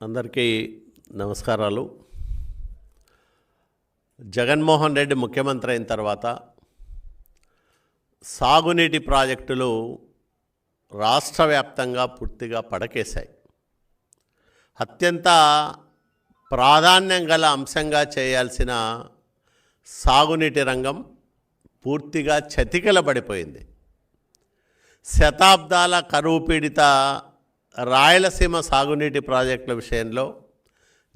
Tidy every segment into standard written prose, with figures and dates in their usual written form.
అందరికీ నమస్కారాలు. జగన్మోహన్ రెడ్డి ముఖ్యమంత్రి అయిన తర్వాత సాగునీటి ప్రాజెక్టులు రాష్ట్ర వ్యాప్తంగా పూర్తిగా పడకేశాయి. అత్యంత ప్రాధాన్యం గల అంశంగా చేయాల్సిన సాగునీటి రంగం పూర్తిగా చతికిలబడిపోయింది. శతాబ్దాల కరువు పీడిత రాయలసీమ సాగునీటి ప్రాజెక్టుల విషయంలో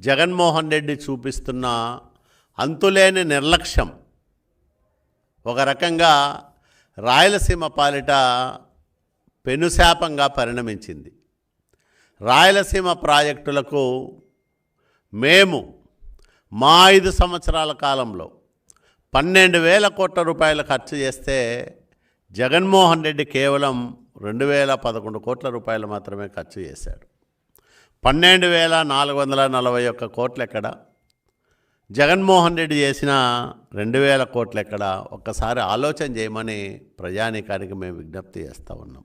జగన్మోహన్ రెడ్డి చూపిస్తున్న అంతులేని నిర్లక్ష్యం ఒక రకంగా రాయలసీమ పాలిట పెనుశాపంగా పరిణమించింది. రాయలసీమ ప్రాజెక్టులకు మేము మా 5 సంవత్సరాల కాలంలో 12,000 కోట్ల రూపాయలు ఖర్చు చేస్తే జగన్మోహన్ రెడ్డి కేవలం 2,011 కోట్ల రూపాయలు మాత్రమే ఖర్చు చేశాడు. 12,441 కోట్లు ఎక్కడ? జగన్మోహన్ రెడ్డి చేసిన 2,000 కోట్లు ఎక్కడ? ఒక్కసారి ఆలోచన చేయమని ప్రజానీకానికి మేము విజ్ఞప్తి చేస్తూ ఉన్నాం.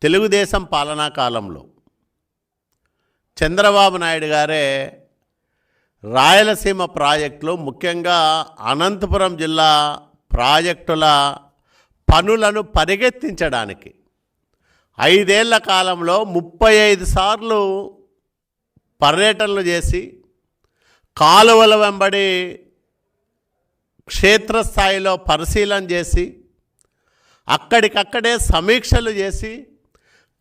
తెలుగుదేశం పాలనా కాలంలో చంద్రబాబు నాయుడు గారే రాయలసీమ ప్రాజెక్టులు, ముఖ్యంగా అనంతపురం జిల్లా ప్రాజెక్టుల పనులను పరిగెత్తించడానికి 5 ఏళ్ల కాలంలో 35 సార్లు పర్యటనలు చేసి కాలువల వెంబడి క్షేత్రస్థాయిలో పరిశీలన చేసి అక్కడికక్కడే సమీక్షలు చేసి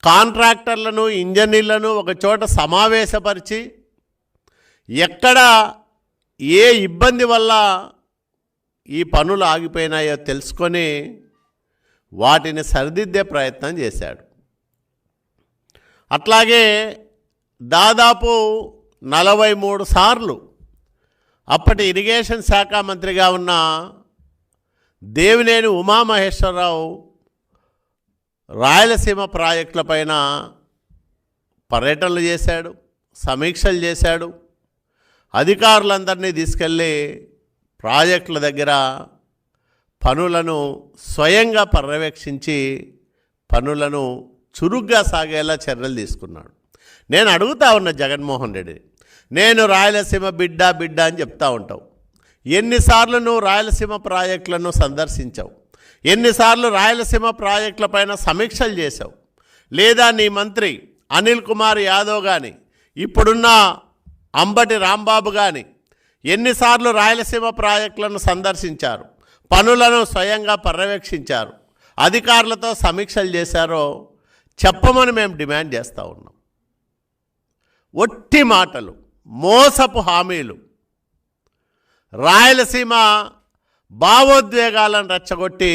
కాంట్రాక్టర్లను, ఇంజనీర్లను ఒకచోట సమావేశపరిచి ఎక్కడ ఏ ఇబ్బంది వల్ల ఈ పనులు ఆగిపోయినాయో తెలుసుకొని వాటిని సరిదిద్దే ప్రయత్నం చేశాడు. అట్లాగే దాదాపు 43 సార్లు అప్పటి ఇరిగేషన్ శాఖ మంత్రిగా ఉన్న దేవినేని ఉమామహేశ్వరరావు రాయలసీమ ప్రాజెక్టులపైన పర్యటనలు చేశాడు, సమీక్షలు చేశాడు. అధికారులందరినీ తీసుకెళ్ళి ప్రాజెక్టుల దగ్గర పనులను స్వయంగా పర్యవేక్షించి పనులను చురుగ్గా సాగేలా చర్యలు తీసుకున్నాడు. నేను అడుగుతా ఉన్న జగన్మోహన్ రెడ్డి, నేను రాయలసీమ బిడ్డ అని చెప్తా ఉంటావు. ఎన్నిసార్లు నువ్వు రాయలసీమ ప్రాజెక్టులను సందర్శించావు? ఎన్నిసార్లు రాయలసీమ ప్రాజెక్టులపైన సమీక్షలు చేశావు? లేదా నీ మంత్రి అనిల్ కుమార్ యాదవ్ కానీ, ఇప్పుడున్న అంబటి రాంబాబు కానీ ఎన్నిసార్లు రాయలసీమ ప్రాజెక్టులను సందర్శించారు, పనులను స్వయంగా పర్యవేక్షించారు, అధికారులతో సమీక్షలు చేశారో చెప్పమని మేము డిమాండ్ చేస్తూ ఉన్నాం. ఒట్టి మాటలు, మోసపు హామీలు, రాయలసీమ భావోద్వేగాలను రెచ్చగొట్టి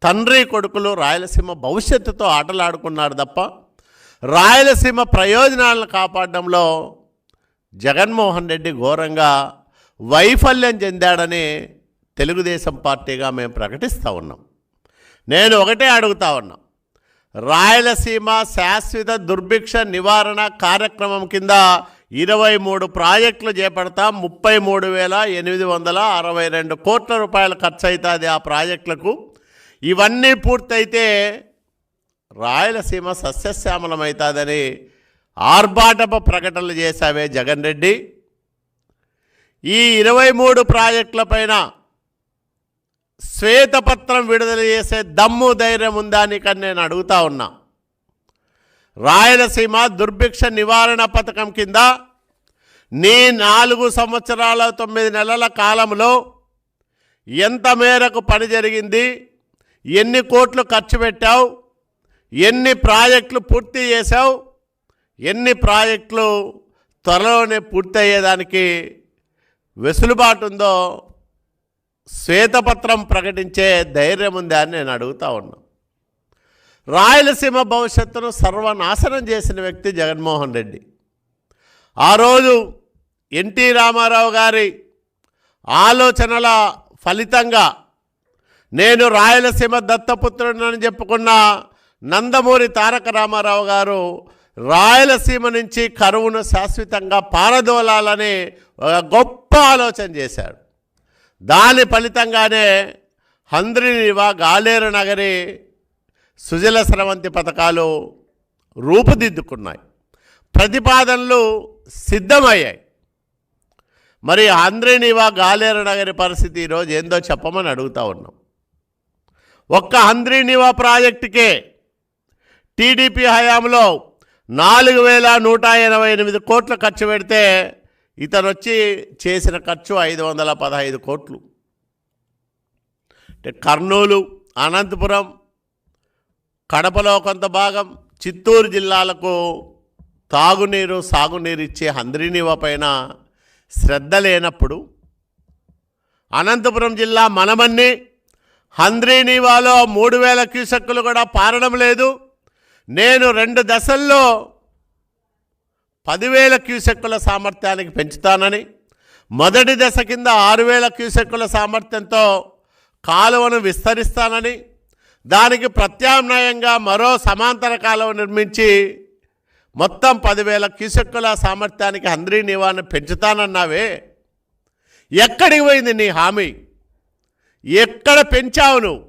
తండ్రి కొడుకులు రాయలసీమ భవిష్యత్తుతో ఆటలాడుకున్నారు తప్ప రాయలసీమ ప్రయోజనాలను కాపాడడంలో జగన్మోహన్ రెడ్డి ఘోరంగా వైఫల్యం చెందాడని తెలుగుదేశం పార్టీగా మేము ప్రకటిస్తూ ఉన్నాం. నేను ఒకటే అడుగుతా ఉన్నా, రాయలసీమ శాశ్వత దుర్భిక్ష నివారణ కార్యక్రమం కింద 23 ప్రాజెక్టులు చేపడతాం. 33,862 కోట్ల రూపాయలు ఖర్చు అవుతుంది ఆ ప్రాజెక్టులకు. ఇవన్నీ పూర్తయితే రాయలసీమ సస్యశ్యామలమవుతుందని ఆర్భాటపు ప్రకటనలు చేశావే జగన్ రెడ్డి. ఈ 23 ప్రాజెక్టులపైన శ్వేతపత్రం విడుదల చేసే దమ్ము ధైర్యం ఉందా నీకని నేను అడుగుతా ఉన్నా. రాయలసీమ దుర్భిక్ష నివారణ పథకం కింద నీ 4 సంవత్సరాల 9 నెలల కాలంలో ఎంత మేరకు పని జరిగింది, ఎన్ని కోట్లు ఖర్చు పెట్టావు, ఎన్ని ప్రాజెక్టులు పూర్తి చేశావు, ఎన్ని ప్రాజెక్టులు త్వరలోనే పూర్తి అయ్యేదానికి వెసులుబాటు ఉందో శ్వేతపత్రం ప్రకటించే ధైర్యం ఉందా అని నేను అడుగుతా ఉన్నా. రాయలసీమ భవిష్యత్తును సర్వనాశనం చేసిన వ్యక్తి జగన్మోహన్ రెడ్డి. ఆ రోజు ఎన్టీ రామారావు గారి ఆలోచనల ఫలితంగా నేను రాయలసీమ దత్తపుత్రుడని చెప్పుకున్న నందమూరి తారక రామారావు గారు రాయలసీమ నుంచి కరువును శాశ్వతంగా పారదోలాలని ఒక గొప్ప ఆలోచన చేశాడు. దాని ఫలితంగానే హంద్రీనివా, గాలేరు నగరి, సుజల స్రవంతి పథకాలు రూపుదిద్దుకున్నాయి. ప్రతిపాదనలు సిద్ధమయ్యాయి. మరి హంద్రీనీవా గాలేరు నగరి పరిస్థితి ఈరోజు ఏందో చెప్పమని అడుగుతా ఉన్నాం. ఒక్క హంద్రీనీవా ప్రాజెక్టుకే టీడీపీ హయాంలో 4,188 కోట్లు ఖర్చు పెడితే ఇతను వచ్చి చేసిన ఖర్చు 515 కోట్లు. అంటే కర్నూలు, అనంతపురం, కడపలో కొంత భాగం, చిత్తూరు జిల్లాలకు తాగునీరు సాగునీరు ఇచ్చే హంద్రీనీవా పైన శ్రద్ధ లేనప్పుడు, అనంతపురం జిల్లా మనమన్ని హంద్రీనీవాలో 3,000 క్యూసెక్కులు కూడా పారడం లేదు. నేను 2 దశల్లో 10,000 క్యూసెక్కుల సామర్థ్యానికి పెంచుతానని, మొదటి దశ కింద 6,000 క్యూసెక్కుల సామర్థ్యంతో కాలువను విస్తరిస్తానని, దానికి ప్రత్యామ్నాయంగా మరో సమాంతర కాలువ నిర్మించి మొత్తం 10,000 క్యూసెక్కుల సామర్థ్యానికి హంద్రీనీవాను పెంచుతానన్నావే, ఎక్కడికి పోయింది నీ హామీ? ఎక్కడ పెంచావు నువ్వు?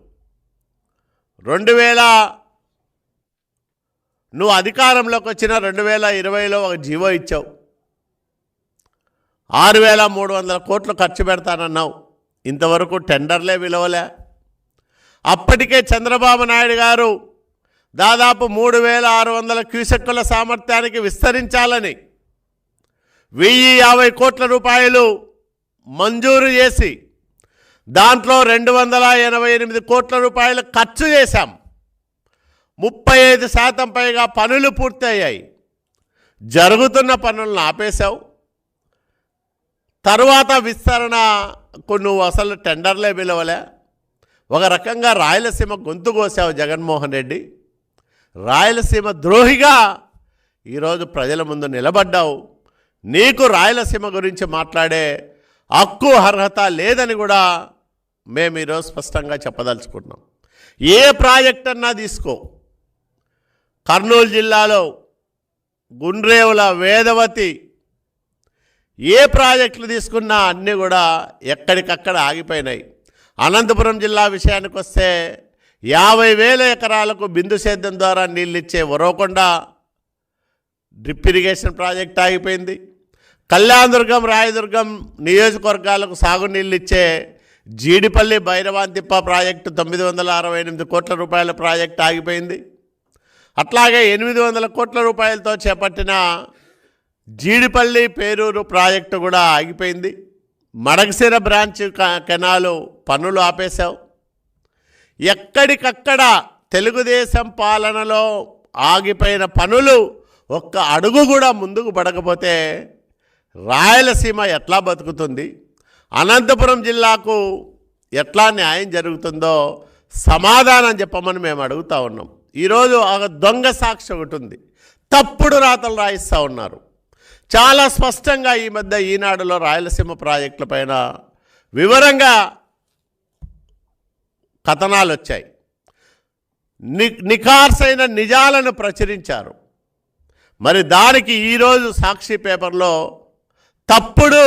2000 నువ్వు అధికారంలోకి వచ్చిన 2020లో ఒక జీవో ఇచ్చావు. 6,300 కోట్లు ఖర్చు పెడతానన్నావు. ఇంతవరకు టెండర్లే విలువలే. అప్పటికే చంద్రబాబు నాయుడు గారు దాదాపు 3,600 క్యూసెక్కుల సామర్థ్యానికి విస్తరించాలని 1,050 కోట్ల రూపాయలు మంజూరు చేసి దాంట్లో 288 కోట్ల రూపాయలు ఖర్చు చేశాం. 35% పైగా పనులు పూర్తయ్యాయి. జరుగుతున్న పనులను ఆపేశావు. తరువాత విస్తరణకు నువ్వు అసలు టెండర్లే పిలవలే. ఒక రకంగా రాయలసీమ గొంతు కోసావు జగన్మోహన్ రెడ్డి. రాయలసీమ ద్రోహిగా ఈరోజు ప్రజల ముందు నిలబడ్డావు. నీకు రాయలసీమ గురించి మాట్లాడే హక్కు అర్హత లేదని కూడా మేము ఈరోజు స్పష్టంగా చెప్పదలుచుకుంటున్నాం. ఏ ప్రాజెక్ట్ అన్నా తీసుకో, కర్నూలు జిల్లాలో గుండ్రేవుల, వేదవతి, ఏ ప్రాజెక్టులు తీసుకున్నా అన్నీ కూడా ఎక్కడికక్కడ ఆగిపోయినాయి. అనంతపురం జిల్లా విషయానికి వస్తే 50,000 ఎకరాలకు బిందు సేద్యం ద్వారా నీళ్ళిచ్చే ఉరవకొండ డ్రిప్ ఇరిగేషన్ ప్రాజెక్ట్ ఆగిపోయింది. కళ్యాణదుర్గం, రాయదుర్గం నియోజకవర్గాలకు సాగునీళ్ళు ఇచ్చే జీడిపల్లి భైరవాంతిప్ప ప్రాజెక్టు 968 కోట్ల రూపాయల ప్రాజెక్టు ఆగిపోయింది. అట్లాగే 800 కోట్ల రూపాయలతో చేపట్టిన జీడిపల్లి పేరూరు ప్రాజెక్టు కూడా ఆగిపోయింది. మడగసిర బ్రాంచ్ కెనాలు పనులు ఆపేశావు. ఎక్కడికక్కడ తెలుగుదేశం పాలనలో ఆగిపోయిన పనులు ఒక్క అడుగు కూడా ముందుకు పడకపోతే రాయలసీమ ఎట్లా బతుకుతుంది? అనంతపురం జిల్లాకు ఎట్లా న్యాయం జరుగుతుందో సమాధానం చెప్పమని మేము అడుగుతూ ఉన్నాం. ఈరోజు ఒక దొంగ సాక్షి ఒకటి ఉంది. తప్పుడు రాతలు రాయిస్తూ ఉన్నారు. చాలా స్పష్టంగా ఈ మధ్య ఈనాడులో రాయలసీమ ప్రాజెక్టుల పైన వివరంగా కథనాలు వచ్చాయి. నిఖార్సైన నిజాలను ప్రచురించారు. మరి దానికి ఈరోజు సాక్షి పేపర్లో తప్పుడు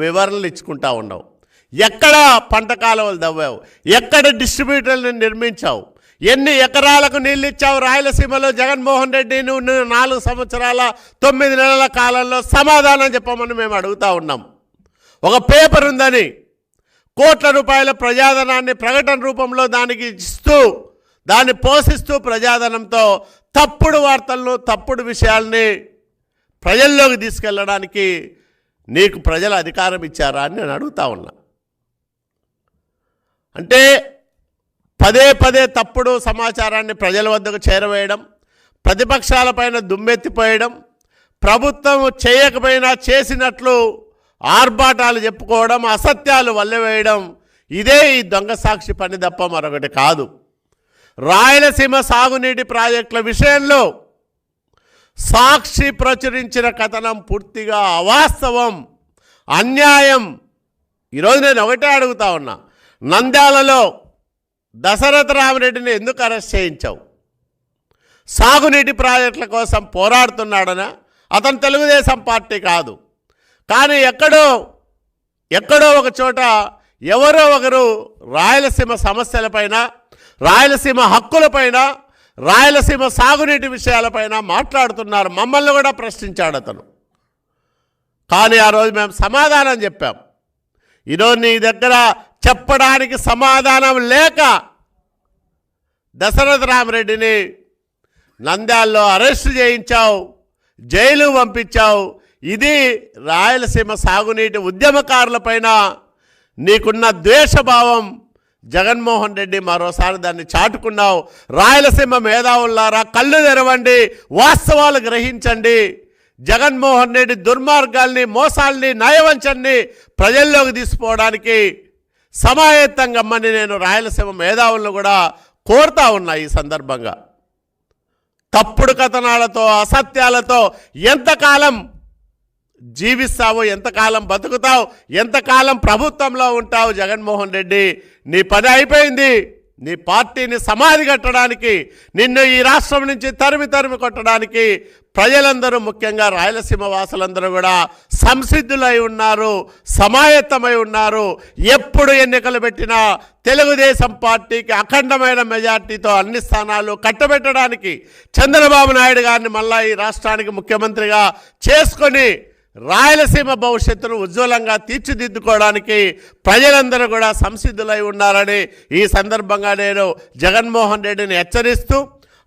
వివరణలు ఇచ్చుకుంటా ఉన్నావు. ఎక్కడ పంట కాలువలు దవ్వావు? ఎక్కడ డిస్ట్రిబ్యూటర్లను నిర్మించావు? ఎన్ని ఎకరాలకు నీళ్ళు ఇచ్చావు రాయలసీమలో? జగన్మోహన్ రెడ్డి నువ్వు 4 సంవత్సరాల 9 నెలల కాలంలో సమాధానం చెప్పమని మేము అడుగుతూ ఉన్నాం. ఒక పేపర్ ఉందని కోట్ల రూపాయల ప్రజాధనాన్ని ప్రకటన రూపంలో దానికి ఇస్తూ, దాన్ని పోషిస్తూ ప్రజాధనంతో తప్పుడు వార్తలను, తప్పుడు విషయాల్ని ప్రజల్లోకి తీసుకెళ్ళడానికి నీకు ప్రజల అధికారం ఇచ్చారా అని నేను అడుగుతా ఉన్నా. అంటే పదే పదే తప్పుడు సమాచారాన్ని ప్రజల వద్దకు చేరవేయడం, ప్రతిపక్షాలపైన దుమ్మెత్తిపోయడం, ప్రభుత్వం చేయకపోయినా చేసినట్లు ఆర్భాటాలు చెప్పుకోవడం, అసత్యాలు వల్లెవేయడం, ఇదే ఈ దొంగ సాక్షి పని తప్ప మరొకటి కాదు. రాయలసీమ సాగునీటి ప్రాజెక్టుల విషయంలో సాక్షి ప్రచురించిన కథనం పూర్తిగా అవాస్తవం, అన్యాయం. ఈరోజు నేను ఒకటే అడుగుతా ఉన్నా, నంద్యాలలో దశరథ రామరెడ్డిని ఎందుకు అరెస్ట్ చేయించావు? సాగునీటి ప్రాజెక్టుల కోసం పోరాడుతున్నాడనా? అతను తెలుగుదేశం పార్టీ కాదు. కానీ ఎక్కడో ఒక చోట ఎవరో ఒకరు రాయలసీమ సమస్యలపైన, రాయలసీమ హక్కులపైన, రాయలసీమ సాగునీటి విషయాలపైన మాట్లాడుతున్నారు. మమ్మల్ని కూడా ప్రశ్నించాడు అతను. కానీ ఆ రోజు మేము సమాధానం చెప్పాం. ఈరోజు నీ దగ్గర చెప్పడానికి సమాధానం లేక దశరథ రామరెడ్డిని నంద్యాలలో అరెస్టు చేయించావు, జైలు పంపించావు. ఇది రాయలసీమ సాగునీటి ఉద్యమకారులపైన నీకున్న ద్వేషభావం. జగన్మోహన్ రెడ్డి మరోసారి దాన్ని చాటుకున్నావు. రాయలసీమ మేధావులారా, కళ్ళు తెరవండి, వాస్తవాలు గ్రహించండి. జగన్మోహన్ రెడ్డి దుర్మార్గాల్ని, మోసాల్ని, నయవంచన్ని ప్రజల్లోకి తీసుకుపోవడానికి సమాయత్తంగా అమ్మని నేను రాయలసీమ మేధావులను కూడా కోరుతా ఉన్నా. ఈ సందర్భంగా తప్పుడు కథనాలతో, అసత్యాలతో ఎంతకాలం జీవిస్తావు, ఎంతకాలం బతుకుతావు, ఎంతకాలం ప్రభుత్వంలో ఉంటావు? జగన్మోహన్ రెడ్డి, నీ పని అయిపోయింది. నీ పార్టీని సమాధి కట్టడానికి, నిన్ను ఈ రాష్ట్రం నుంచి తరిమి కొట్టడానికి ప్రజలందరూ, ముఖ్యంగా రాయలసీమ వాసులందరూ కూడా సంసిద్ధులై ఉన్నారు, సమాయత్తమై ఉన్నారు. ఎప్పుడు ఎన్నికలు పెట్టినా తెలుగుదేశం పార్టీకి అఖండమైన మెజార్టీతో అన్ని స్థానాలు కట్టబెట్టడానికి, చంద్రబాబు నాయుడు గారిని మళ్ళా ఈ రాష్ట్రానికి ముఖ్యమంత్రిగా చేసుకొని రాయలసీమ భవిష్యత్తును ఉజ్వలంగా తీర్చిదిద్దుకోవడానికి ప్రజలందరూ కూడా సంసిద్ధులై ఉన్నారని ఈ సందర్భంగా నేను జగన్మోహన్ రెడ్డిని హెచ్చరిస్తూ,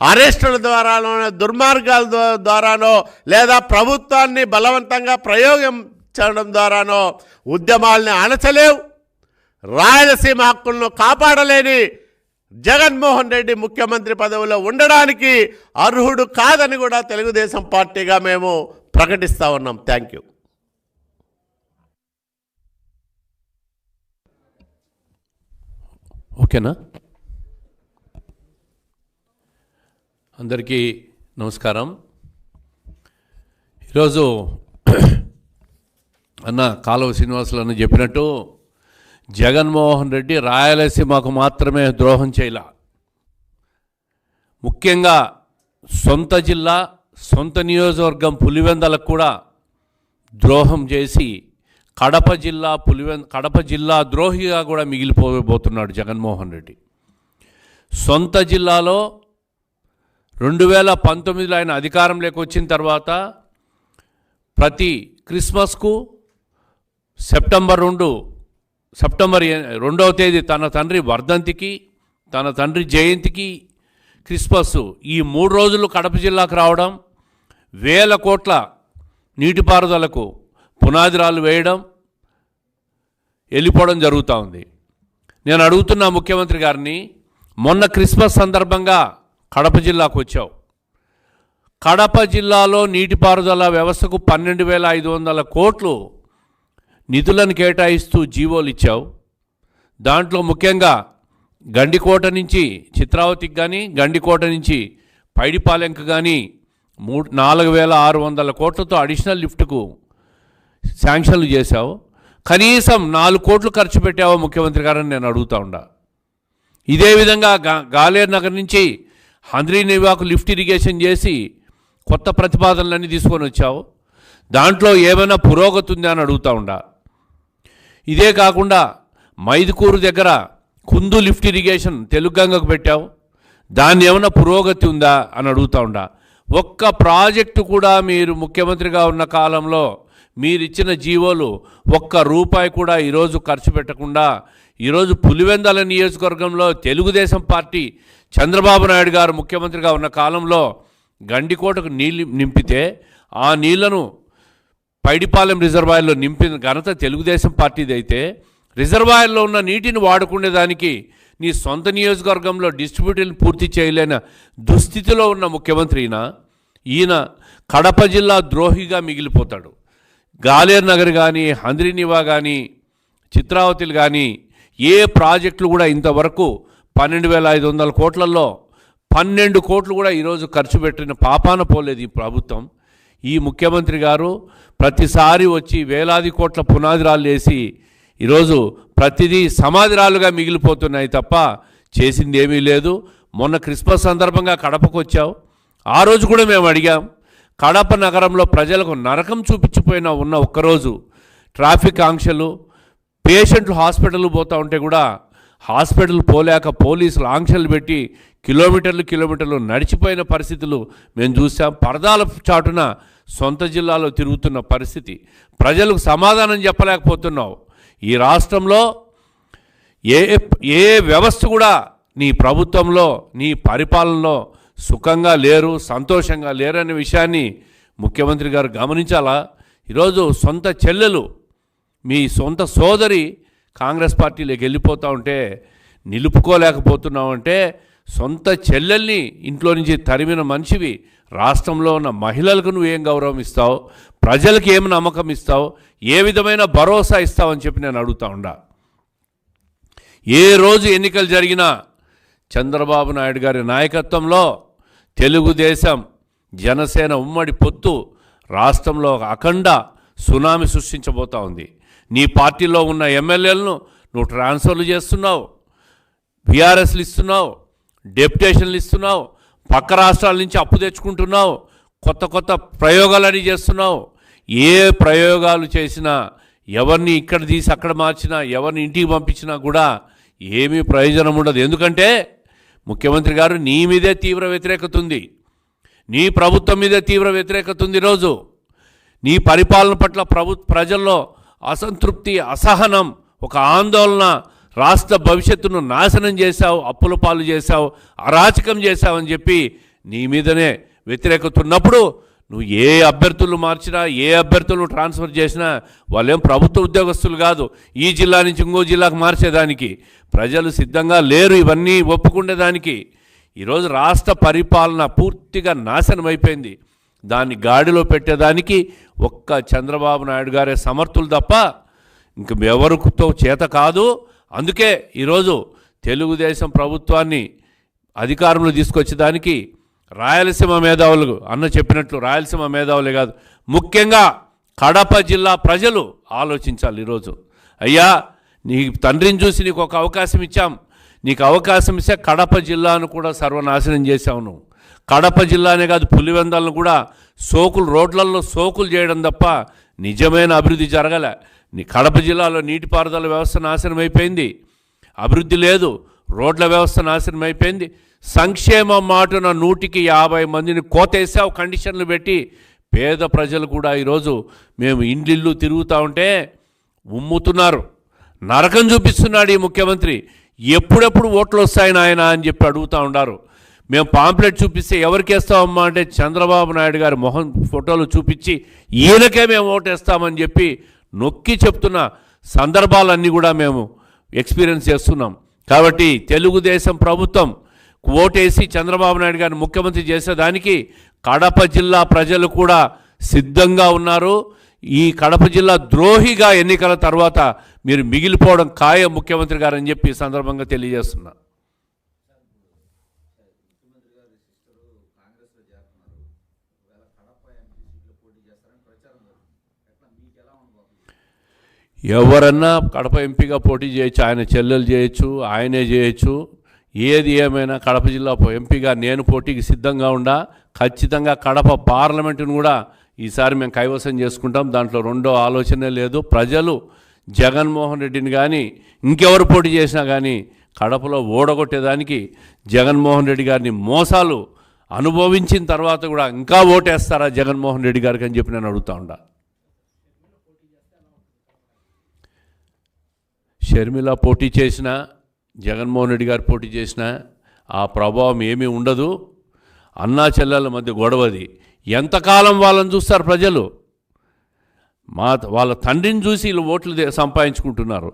అరెస్టుల ద్వారానో, దుర్మార్గాల ద్వారానో, లేదా ప్రభుత్వాన్ని బలవంతంగా ప్రయోగించడం ద్వారానో ఉద్యమాల్ని అణచలేవు. రాయలసీమ హక్కులను కాపాడలేని జగన్మోహన్ రెడ్డి ముఖ్యమంత్రి పదవిలో ఉండడానికి అర్హుడు కాదని కూడా తెలుగుదేశం పార్టీగా మేము ప్రకటిస్తూ ఉన్నాం. Thank you. ఓకేనా? అందరికీ నమస్కారం. ఈరోజు అన్న కాలువ శ్రీనివాసులు అన్న చెప్పినట్టు జగన్మోహన్ రెడ్డి రాయలసీమకు మాత్రమే ద్రోహం చేయలా, ముఖ్యంగా సొంత జిల్లా, సొంత నియోజకవర్గం పులివెందలకు కూడా ద్రోహం చేసి కడప జిల్లా ద్రోహిగా కూడా మిగిలిపోబోతున్నాడు జగన్మోహన్ రెడ్డి. సొంత జిల్లాలో 2019లో ఆయన అధికారంలోకి వచ్చిన తర్వాత ప్రతి క్రిస్మస్కు సెప్టెంబర్ 2వ తేదీ తన తండ్రి వర్ధంతికి, తన తండ్రి జయంతికి, క్రిస్మస్, ఈ 3 రోజులు కడప జిల్లాకు రావడం, 1000 కోట్ల నీటిపారుదలకు పునాదిరాలు వేయడం, వెళ్ళిపోవడం జరుగుతూ ఉంది. నేను అడుగుతున్నా ముఖ్యమంత్రి గారిని, మొన్న క్రిస్మస్ సందర్భంగా కడప జిల్లాకు వచ్చావు. కడప జిల్లాలో నీటిపారుదల వ్యవస్థకు 12,500 కోట్లు నిధులను కేటాయిస్తూ జీవోలు ఇచ్చావు. దాంట్లో ముఖ్యంగా గండికోట నుంచి చిత్రావతికి కానీ, గండికోట నుంచి పైడిపాలెంకు కానీ 4,600 కోట్లతో అడిషనల్ లిఫ్ట్కు శాంక్షన్లు చేశావు. కనీసం 4 కోట్లు ఖర్చు పెట్టావో ముఖ్యమంత్రి గారని నేను అడుగుతా ఉండా. ఇదే విధంగా గాలేరు నగర్ నుంచి హంద్రీనివాకు లిఫ్ట్ ఇరిగేషన్ చేసి కొత్త ప్రతిపాదనలన్నీ తీసుకొని వచ్చావు. దాంట్లో ఏమైనా పురోగతి ఉందా అని అడుగుతా ఉండా. ఇదే కాకుండా మైదుకూరు దగ్గర కుందు లిఫ్ట్ ఇరిగేషన్ తెలుగంగకు పెట్టావు. దాన్ని ఏమైనా పురోగతి ఉందా అని అడుగుతా ఉండా. ఒక్క ప్రాజెక్టు కూడా మీరు ముఖ్యమంత్రిగా ఉన్న కాలంలో మీరిచ్చిన జీవోలు ₹1 కూడా ఈరోజు ఖర్చు పెట్టకుండా, ఈరోజు పులివెందల నియోజకవర్గంలో తెలుగుదేశం పార్టీ చంద్రబాబు నాయుడు గారు ముఖ్యమంత్రిగా ఉన్న కాలంలో గండికోటకు నీళ్ళు నింపితే ఆ నీళ్లను పైడిపాలెం రిజర్వాయర్లో నింపిన ఘనత తెలుగుదేశం పార్టీది అయితే, రిజర్వాయర్లో ఉన్న నీటిని వాడుకునేదానికి నీ సొంత నియోజకవర్గంలో డిస్ట్రిబ్యూటర్ని పూర్తి చేయలేని దుస్థితిలో ఉన్న ముఖ్యమంత్రి ఈయన కడప జిల్లా ద్రోహిగా మిగిలిపోతాడు. గాలేరు నగర్ కానీ, హంద్రీనివా కానీ, చిత్రావతిలు కానీ ఏ ప్రాజెక్టులు కూడా ఇంతవరకు 12,500 కోట్లలో 12 కోట్లు కూడా ఈరోజు ఖర్చు పెట్టిన పాపాన పోలేదు ఈ ప్రభుత్వం. ఈ ముఖ్యమంత్రి గారు ప్రతిసారి వచ్చి వేలాది కోట్ల పునాదిరాలు వేసి ఈరోజు ప్రతిదీ సమాధిరాలుగా మిగిలిపోతున్నాయి తప్ప చేసింది ఏమీ లేదు. మొన్న క్రిస్మస్ సందర్భంగా కడపకు వచ్చావు. ఆ రోజు కూడా మేము అడిగాం, కడప నగరంలో ప్రజలకు నరకం చూపించిపోయిన ఉన్న ఒక్కరోజు ట్రాఫిక్ ఆంక్షలు, పేషెంట్లు హాస్పిటల్ పోతూ ఉంటే కూడా హాస్పిటల్ పోలేక పోలీసులు ఆంక్షలు పెట్టి కిలోమీటర్లు నడిచిపోయిన పరిస్థితులు మేము చూసాం. పరదాల చాటున సొంత జిల్లాలో తిరుగుతున్న పరిస్థితి. ప్రజలకు సమాధానం చెప్పలేకపోతున్నావు. ఈ రాష్ట్రంలో ఏ వ్యవస్థ కూడా నీ ప్రభుత్వంలో నీ పరిపాలనలో సుఖంగా లేరు, సంతోషంగా లేరనే విషయాన్ని ముఖ్యమంత్రి గారు గమనించాలా? ఈరోజు సొంత చెల్లెలు, మీ సొంత సోదరి కాంగ్రెస్ పార్టీలోకి వెళ్ళిపోతూ ఉంటే నిలుపుకోలేకపోతున్నావంటే, సొంత చెల్లెల్ని ఇంట్లో నుంచి తరిమిన మనిషివి. రాష్ట్రంలో ఉన్న మహిళలకు నువ్వేం గౌరవం ఇస్తావు? ప్రజలకు ఏం నమ్మకం ఇస్తావు? ఏ విధమైన భరోసా ఇస్తావని చెప్పి నేను అడుగుతా ఉండా. ఏ రోజు ఎన్నికలు జరిగినా చంద్రబాబు నాయుడు గారి నాయకత్వంలో తెలుగుదేశం జనసేన ఉమ్మడి పొత్తు రాష్ట్రంలో ఒక అఖండ సునామీ సృష్టించబోతా ఉంది. నీ పార్టీలో ఉన్న ఎమ్మెల్యేలను నువ్వు ట్రాన్స్ఫర్లు చేస్తున్నావు, బీఆర్ఎస్లు ఇస్తున్నావు, డెప్యుటేషన్లు ఇస్తున్నావు, పక్క రాష్ట్రాల నుంచి అప్పు తెచ్చుకుంటున్నావు, కొత్త ప్రయోగాలని చేస్తున్నావు. ఏ ప్రయోగాలు చేసినా, ఎవరిని ఇక్కడ తీసి అక్కడ మార్చినా, ఎవరిని ఇంటికి పంపించినా కూడా ఏమీ ప్రయోజనం ఉండదు. ఎందుకంటే ముఖ్యమంత్రి గారు నీ మీదే తీవ్ర వ్యతిరేకత ఉంది, నీ ప్రభుత్వం మీదే తీవ్ర వ్యతిరేకత ఉంది. ఈరోజు నీ పరిపాలన పట్ల ప్రజల్లో అసంతృప్తి, అసహనం, ఒక ఆందోళన, రాష్ట్ర భవిష్యత్తును నాశనం చేశావు, అప్పుల పాలు చేశావు, అరాచకం చేశావని చెప్పి నీ మీదనే వ్యతిరేకత ఉన్నప్పుడు నువ్వు ఏ అభ్యర్థులు మార్చినా, ఏ అభ్యర్థులను ట్రాన్స్ఫర్ చేసినా వాళ్ళేం ప్రభుత్వ ఉద్యోగస్తులు కాదు. ఈ జిల్లా నుంచి ఇంకో జిల్లాకు మార్చేదానికి ప్రజలు సిద్ధంగా లేరు, ఇవన్నీ ఒప్పుకునేదానికి. ఈరోజు రాష్ట్ర పరిపాలన పూర్తిగా నాశనం అయిపోయింది. దాన్ని గాడిలో పెట్టేదానికి ఒక్క చంద్రబాబు నాయుడు గారే సమర్థులు తప్ప ఇంక ఎవరితో చేత కాదు. అందుకే ఈరోజు తెలుగుదేశం ప్రభుత్వాన్ని అధికారంలో తీసుకొచ్చేదానికి రాయలసీమ మేధావులు అన్న చెప్పినట్లు రాయలసీమ మేధావులే కాదు, ముఖ్యంగా కడప జిల్లా ప్రజలు ఆలోచించాలి. ఈరోజు అయ్యా, నీ తండ్రిని చూసి నీకు ఒక అవకాశం ఇచ్చాం, నీకు అవకాశం ఇస్తే కడప జిల్లాను కూడా సర్వనాశనం చేశావు నువ్వు. కడప జిల్లానే కాదు, పులివెందాలను కూడా రోడ్లలో సోకులు చేయడం తప్ప నిజమైన అభివృద్ధి జరగలే. నీ కడప జిల్లాలో నీటిపారుదల వ్యవస్థ నాశనం అయిపోయింది, అభివృద్ధి లేదు, రోడ్ల వ్యవస్థ నాశనం అయిపోయింది. సంక్షేమం మాటున 150 మందిని కోతేసావు, కండిషన్లు పెట్టి. పేద ప్రజలు కూడా ఈరోజు మేము ఇండ్లిల్లు తిరుగుతూ ఉంటే ఉమ్ముతున్నారు, నరకం చూపిస్తున్నాడు ఈ ముఖ్యమంత్రి. ఎప్పుడెప్పుడు ఓట్లు వస్తాయి నాయన అని చెప్పి అడుగుతూ ఉన్నారు. మేము పాంప్లెట్ చూపిస్తే ఎవరికి వేస్తామమ్మా అంటే చంద్రబాబు నాయుడు గారి మొహం ఫోటోలు చూపించి ఈయనకే మేము ఓటేస్తామని చెప్పి నొక్కి చెప్తున్న సందర్భాలన్నీ కూడా మేము ఎక్స్పీరియన్స్ చేస్తున్నాం. కాబట్టి తెలుగుదేశం ప్రభుత్వం ఓటేసి చంద్రబాబు నాయుడు గారిని ముఖ్యమంత్రి చేసేదానికి కడప జిల్లా ప్రజలు కూడా సిద్ధంగా ఉన్నారు. ఈ కడప జిల్లా ద్రోహిగా ఎన్నికల తర్వాత మీరు మిగిలిపోవడం ఖాయం ముఖ్యమంత్రి గారు అని చెప్పి ఈ సందర్భంగా తెలియజేస్తున్నా. ఎవరన్నా కడప ఎంపీగా పోటీ చేయొచ్చు, ఆయన చెల్లెలు చేయొచ్చు, ఆయనే చేయొచ్చు. ఏది ఏమైనా కడప జిల్లా ఎంపీగా నేను పోటీకి సిద్ధంగా ఉండా. ఖచ్చితంగా కడప పార్లమెంటును కూడా ఈసారి మేము కైవసం చేసుకుంటాం, దాంట్లో రెండో ఆలోచనే లేదు. ప్రజలు జగన్మోహన్ రెడ్డిని కానీ ఇంకెవరు పోటీ చేసినా కానీ కడపలో ఓడగొట్టేదానికి జగన్మోహన్ రెడ్డి గారిని మోసాలు అనుభవించిన తర్వాత కూడా ఇంకా ఓటేస్తారా జగన్మోహన్ రెడ్డి గారికి అని చెప్పి నేను అడుగుతా ఉండా. షర్మిల పోటీ చేసినా, జగన్మోహన్ రెడ్డి గారు పోటీ చేసినా ఆ ప్రభావం ఏమీ ఉండదు. అన్నా చెల్లెల మధ్య గొడవది. ఎంతకాలం వాళ్ళని చూస్తారు ప్రజలు? వాళ్ళ తండ్రిని చూసి వీళ్ళు ఓట్లు సంపాదించుకుంటున్నారు.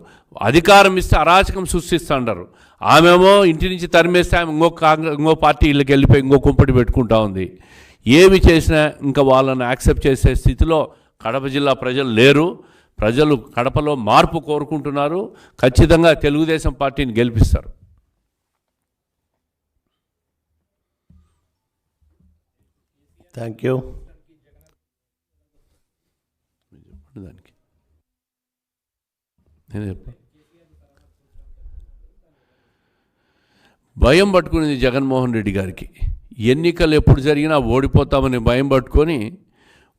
అధికారం ఇస్తే అరాచకం సృష్టిస్తుంటారు. ఆమెమో ఇంటి నుంచి తరిమేస్తే ఆమె ఇంకో పార్టీ వీళ్ళకి వెళ్ళిపోయి ఇంకో కుంపటి పెట్టుకుంటా ఉంది. ఏమి చేసినా ఇంకా వాళ్ళని యాక్సెప్ట్ చేసే స్థితిలో కడప జిల్లా ప్రజలు లేరు. ప్రజలు కడపలో మార్పు కోరుకుంటున్నారు. ఖచ్చితంగా తెలుగుదేశం పార్టీని గెలిపిస్తారు. Thank you. దానికి నేను భయం పట్టుకునేది జగన్మోహన్ రెడ్డి గారికి. ఎన్నికలు ఎప్పుడు జరిగినా ఓడిపోతామని భయం పట్టుకొని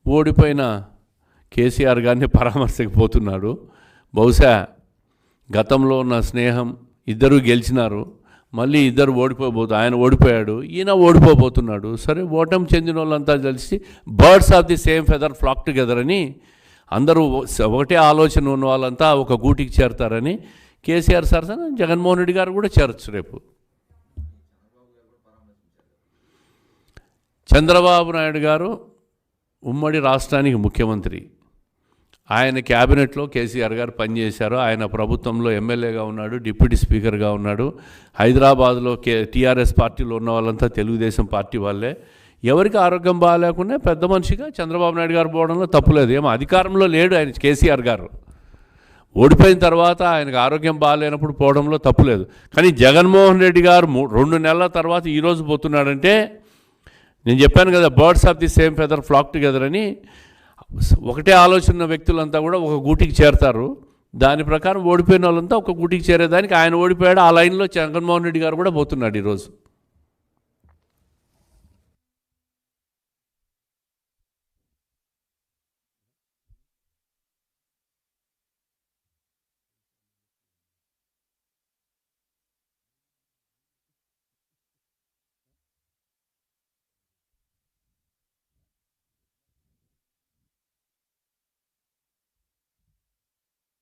ఓడిపోయిన కేసీఆర్ గారిని పరామర్శకు పోతున్నాడు. బహుశా గతంలో ఉన్న స్నేహం, ఇద్దరూ గెలిచినారు, మళ్ళీ ఇద్దరు ఆయన ఓడిపోయాడు, ఈయన ఓడిపోబోతున్నాడు. సరే, ఓటమి చెందిన వాళ్ళంతా కలిసి birds of the same feather flock together అని అందరూ ఒకటే ఆలోచన ఉన్న వాళ్ళంతా ఒక గూటికి చేరతారని కేసీఆర్ సార్ జగన్మోహన్ రెడ్డి గారు కూడా చేరచ్చు రేపు. చంద్రబాబు నాయుడు గారు ఉమ్మడి రాష్ట్రానికి ముఖ్యమంత్రి. ఆయన క్యాబినెట్లో కేసీఆర్ గారు పనిచేశారు. ఆయన ప్రభుత్వంలో ఎమ్మెల్యేగా ఉన్నాడు, డిప్యూటీ స్పీకర్గా ఉన్నాడు. హైదరాబాద్లో టీఆర్ఎస్ పార్టీలో ఉన్న వాళ్ళంతా తెలుగుదేశం పార్టీ వాళ్ళే. ఎవరికి ఆరోగ్యం బాగాలేకుండా పెద్ద మనిషిగా చంద్రబాబు నాయుడు గారు పోవడంలో తప్పులేదు. ఏమో అధికారంలో లేడు ఆయన కేసీఆర్ గారు. ఓడిపోయిన తర్వాత ఆయనకు ఆరోగ్యం బాగాలేనప్పుడు పోవడంలో తప్పులేదు. కానీ జగన్మోహన్ రెడ్డి గారు 2 నెలల తర్వాత ఈరోజు పోతున్నాడంటే, నేను చెప్పాను కదా birds of the same feather flock together అని, ఒకటే ఆలోచన వ్యక్తులంతా కూడా ఒక గూటికి చేరతారు. దాని ప్రకారం ఓడిపోయిన వాళ్ళంతా ఒక గూటికి చేరేదానికి ఆయన ఓడిపోయాడు. ఆ లైన్లో జగన్మోహన్ రెడ్డి గారు కూడా పోతున్నాడు ఈరోజు.